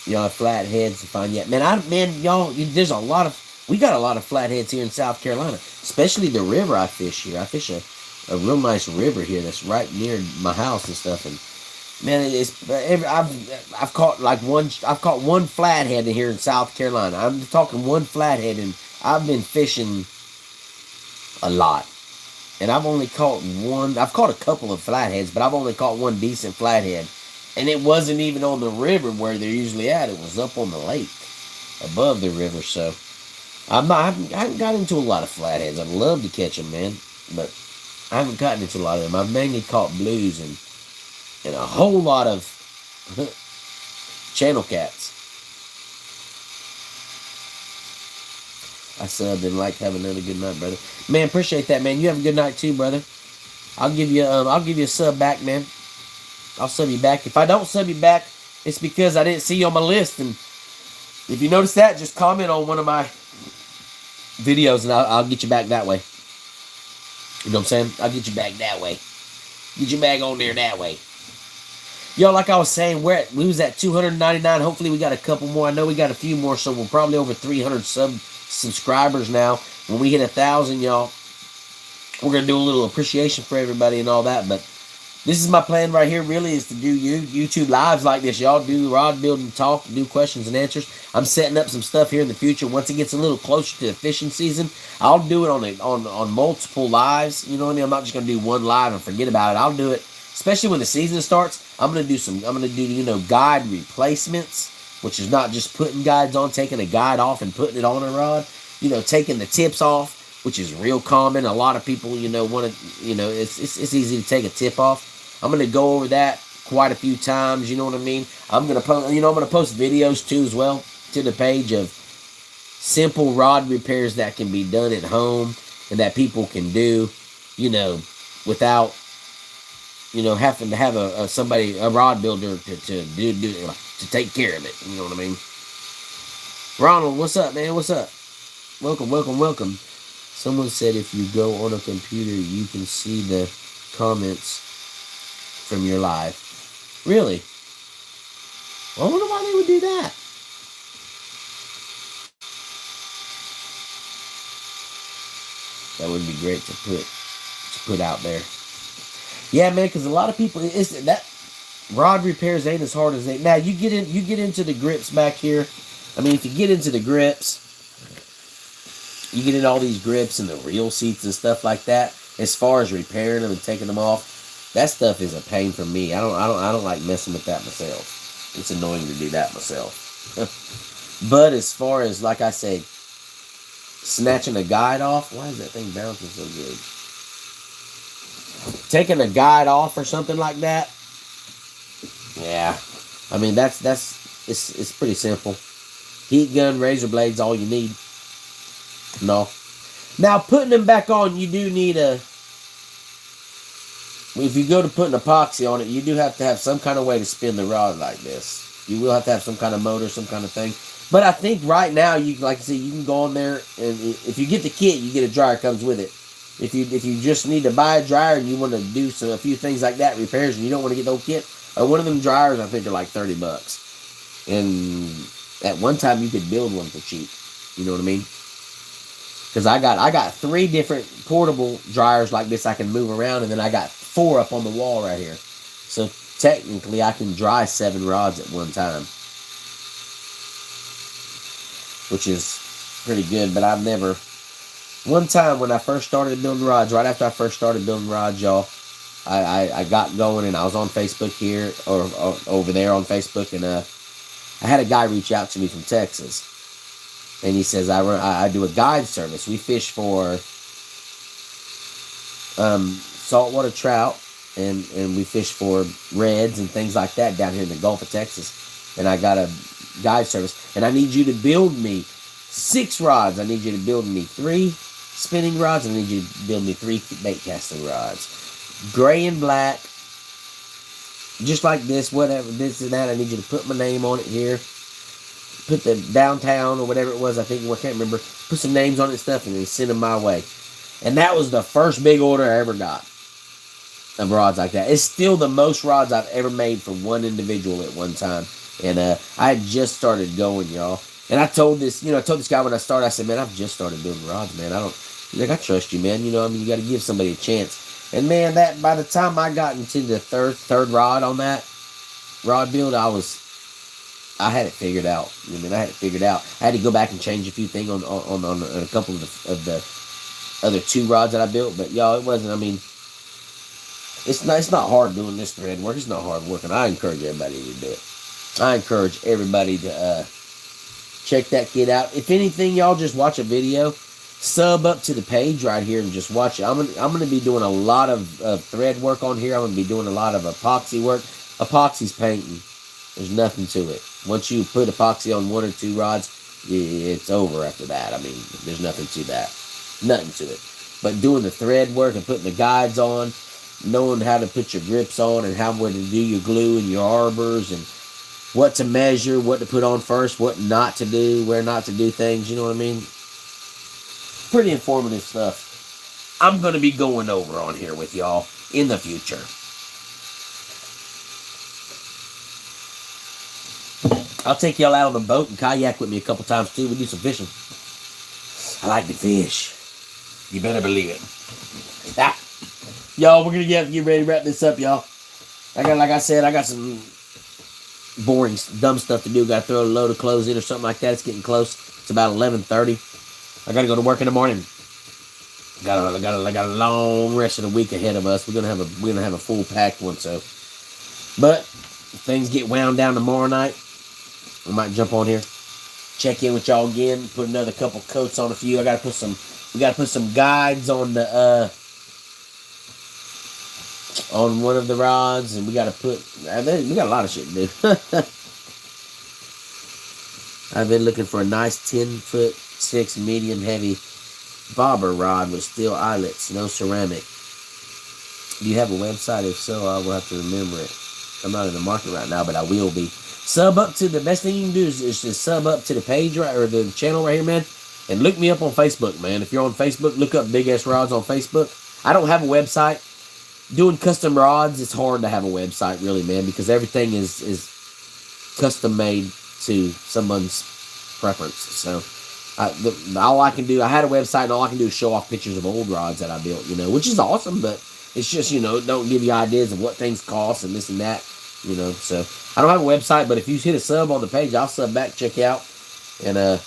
Y'all have flatheads to find yet. Y'all, we got a lot of flatheads here in South Carolina, especially the river I fish here. I fish a real nice river here that's right near my house and stuff. And man, I've caught one flathead here in South Carolina. I'm talking one flathead, and I've been fishing a lot. And I've only caught one. I've caught a couple of flatheads, but I've only caught one decent flathead. And it wasn't even on the river where they're usually at. It was up on the lake, above the river. So I haven't got into a lot of flatheads. I'd love to catch them, man, but I haven't gotten into a lot of them. I've mainly caught blues and a whole lot of channel cats. I subbed and like. Have another good night, brother. Man, appreciate that, man. You have a good night too, brother. I'll give you a sub back, man. I'll sub you back. If I don't sub you back, it's because I didn't see you on my list. And if you notice that, just comment on one of my videos, and I'll get you back that way. You know what I'm saying? I'll get you back that way. Get you back on there that way. Yo, like I was saying, we was at 299. Hopefully we got a couple more. I know we got a few more, so we're probably over 300 subscribers now. When we hit 1,000, y'all, we're going to do a little appreciation for everybody and all that. But this is my plan right here, really, is to do YouTube lives like this. Y'all do rod building talk, do questions and answers. I'm setting up some stuff here in the future. Once it gets a little closer to the fishing season, I'll do it on multiple lives. You know what I mean? I'm not just going to do one live and forget about it. I'll do it, especially when the season starts. I'm going to do guide replacements, which is not just putting guides on, taking a guide off and putting it on a rod. You know, taking the tips off, which is real common. A lot of people, want to, it's easy to take a tip off. I'm going to go over that quite a few times, you know what I mean? I'm going to post videos too as well to the page of simple rod repairs that can be done at home and that people can do, without, having to have a rod builder to take care of it, you know what I mean? Ronald, what's up, man? What's up? Welcome, welcome, welcome. Someone said if you go on a computer, you can see the comments from your live. Really? I wonder why they would do that. That would be great to put out there. Yeah, man, because a lot of people, that rod repairs ain't as hard as they. Now you get into the grips back here. I mean, if you get into the grips, you get into all these grips and the reel seats and stuff like that. As far as repairing them and taking them off, that stuff is a pain for me. I don't like messing with that myself. It's annoying to do that myself. But as far as, like I say, snatching a guide off, why is that thing bouncing so good? Taking a guide off or something like that. Yeah, I mean it's pretty simple. Heat gun, razor blades, all you need. No. Now putting them back on, you do need if you go to putting epoxy on it, you do have to have some kind of way to spin the rod like this. You will have to have some kind of motor, some kind of thing. But I think right now, like I said, you can go on there, and if you get the kit, you get a dryer, comes with it. If you just need to buy a dryer and you want to do a few things like that, repairs, and you don't want to get the whole kit, one of them dryers I think are like $30. And at one time you could build one for cheap. You know what I mean? Because I got 3 different portable dryers like this I can move around, and then I got 4 up on the wall right here. So technically I can dry 7 rods at one time, which is pretty good. But I've never. One time when I first started building rods, right after I first started building rods, y'all, I got going, and I was on Facebook here, or over there on Facebook, and I had a guy reach out to me from Texas, and he says, I do a guide service. We fish for saltwater trout, and we fish for reds and things like that down here in the Gulf of Texas, and I got a guide service, and I need you to build me 6 rods. I need you to build me 3 spinning rods, and I need you to build me 3 bait casting rods. Gray and black, just like this, whatever, this and that. I need you to put my name on it here. Put the downtown or whatever it was, I can't remember. Put some names on it and stuff, and then send them my way. And that was the first big order I ever got of rods like that. It's still the most rods I've ever made for one individual at one time. And I had just started going, y'all. And I told this guy when I started, I said, man, I've just started building rods, man. I trust you, man. You got to give somebody a chance. And man, that by the time I got into the third rod on that rod build, I had it figured out. I had it figured out. I had to go back and change a few things on a couple of the other 2 rods that I built. But y'all, it wasn't. It's not hard doing this thread work. It's not hard work, and I encourage everybody to do it. I encourage everybody to check that kit out. If anything, y'all just watch a video, sub up to the page right here, and just watch it. I'm gonna be doing a lot of thread work on here. I'm gonna be doing a lot of epoxy work. Epoxy's painting. There's nothing to it. Once you put epoxy on 1 or 2 rods, it's over after that. I mean, there's nothing to that. Nothing to it. But doing the thread work and putting the guides on, knowing how to put your grips on and how where to do your glue and your arbors and what to measure, what to put on first, what not to do, where not to do things, you know what I mean? Pretty informative stuff. I'm going to be going over on here with y'all in the future. I'll take y'all out on the boat and kayak with me a couple times too. We do some fishing. I like to fish. You better believe it. Ah. Y'all, we're going to get ready to wrap this up, y'all. Like I said, I got some boring, dumb stuff to do. Got to throw a load of clothes in or something like that. It's getting close. It's about 11:30. I got to go to work in the morning. Got a long rest of the week ahead of us. We're gonna have a full packed one. So, but if things get wound down tomorrow night, we might jump on here, check in with y'all again, put another couple coats on a few. We gotta put some guides on the on one of the rods, and we got a lot of shit to do. I've been looking for a nice 10'6" medium heavy bobber rod with steel eyelets, no ceramic. Do you have a website? If so, I will have to remember it. I'm not in the market right now, but I will be. Sub up to the best thing you can do is just sub up to the page right or the channel right here, man, and look me up on Facebook, man. If you're on Facebook, look up BigSrod's on Facebook. I don't have a website. Doing custom rods, it's hard to have a website, really, man, because everything is custom made to someone's preference. So all I can do, I had a website, and all I can do is show off pictures of old rods that I built, you know, which is awesome, but it's just, you know, don't give you ideas of what things cost and this and that, you know. So I don't have a website, but if you hit a sub on the page, I'll sub back, check you out, and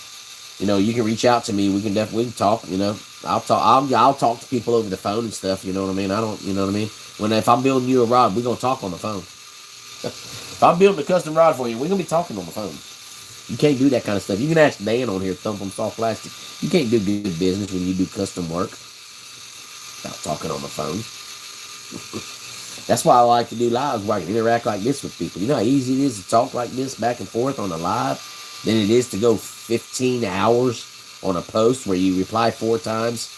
you know, you can reach out to me. We can talk, you know. I'll talk to people over the phone and stuff, you know what I mean? You know what I mean? If I'm building you a rod, we're gonna talk on the phone. If I'm building a custom rod for you, we're gonna be talking on the phone. You can't do that kind of stuff. You can ask Dan on here, Thump 'em Soft Plastic. You can't do good business when you do custom work without talking on the phone. That's why I like to do lives where I can interact like this with people. You know how easy it is to talk like this back and forth on a live than it is to go 15 hours on a post where you reply 4 times.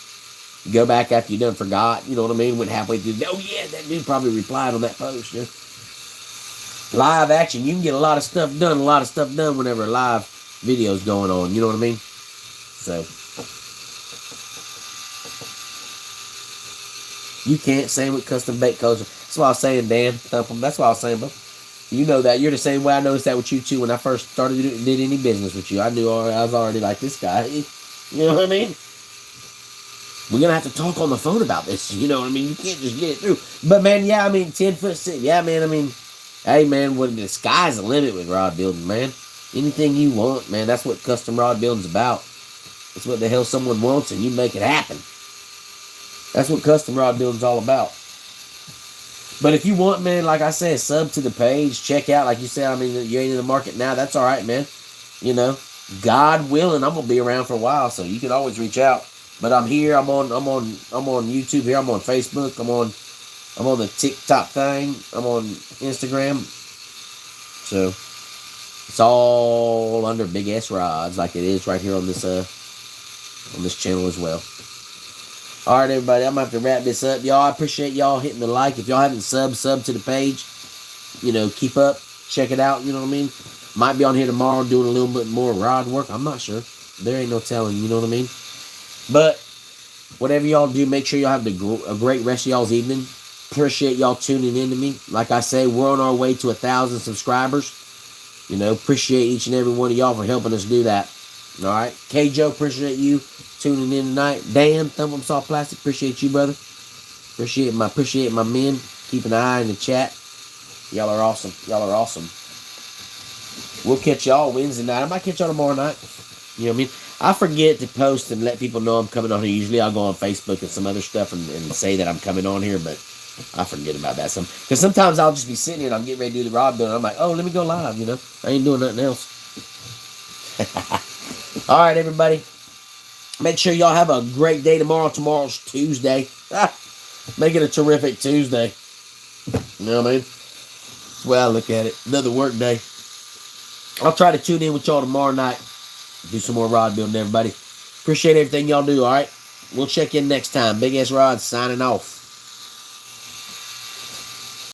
You go back after you done forgot, you know what I mean? Went halfway through, oh yeah, that dude probably replied on that post. Yeah. Live action, you can get a lot of stuff done whenever a live video's going on, you know what I mean? So, you can't, same with custom bait codes. That's why I was saying, Dan, Thump 'em. That's why I was saying, bro. You know that. You're the same way. I noticed that with you, too. When I first started did any business with you, I knew I was already like, this guy. You know what I mean? We're going to have to talk on the phone about this. You know what I mean? You can't just get it through. But, man, yeah, I mean, 10'6". Yeah, man, I mean, hey, man, the sky's the limit with rod building, man. Anything you want, man. That's what custom rod building's about. That's what the hell someone wants, and you make it happen. That's what custom rod building's all about. But if you want, man, like I said, sub to the page, check out, like you said, I mean, you ain't in the market now, that's all right, man. You know, God willing, I'm gonna be around for a while, so you can always reach out. But I'm here, I'm on YouTube here, I'm on Facebook, I'm on the TikTok thing, I'm on Instagram. So it's all under BigSrod's, like it is right here on this channel as well. All right, everybody, I'm going to have to wrap this up. Y'all, I appreciate y'all hitting the like. If y'all haven't sub to the page, you know, keep up. Check it out, you know what I mean? Might be on here tomorrow doing a little bit more rod work. I'm not sure. There ain't no telling, you know what I mean? But whatever y'all do, make sure y'all have a great rest of y'all's evening. Appreciate y'all tuning in to me. Like I say, we're on our way to 1,000 subscribers. You know, appreciate each and every one of y'all for helping us do that. All right? K-Joe, appreciate you tuning in tonight. Dan, Thump 'em Soft Plastic, appreciate you, brother. Appreciate my men. Keep an eye in the chat. Y'all are awesome. Y'all are awesome. We'll catch y'all Wednesday night. I might catch y'all tomorrow night. You know what I mean? I forget to post and let people know I'm coming on here. Usually I'll go on Facebook and some other stuff and say that I'm coming on here, but I forget about that. Because sometimes I'll just be sitting here and I'm getting ready to do the rod building. I'm like, oh, let me go live, you know. I ain't doing nothing else. All right, everybody. Make sure y'all have a great day tomorrow. Tomorrow's Tuesday. Make it a terrific Tuesday. You know what I mean? That's the way I look at it. Another work day. I'll try to tune in with y'all tomorrow night. Do some more rod building, everybody. Appreciate everything y'all do, all right? We'll check in next time. BigSrod's signing off.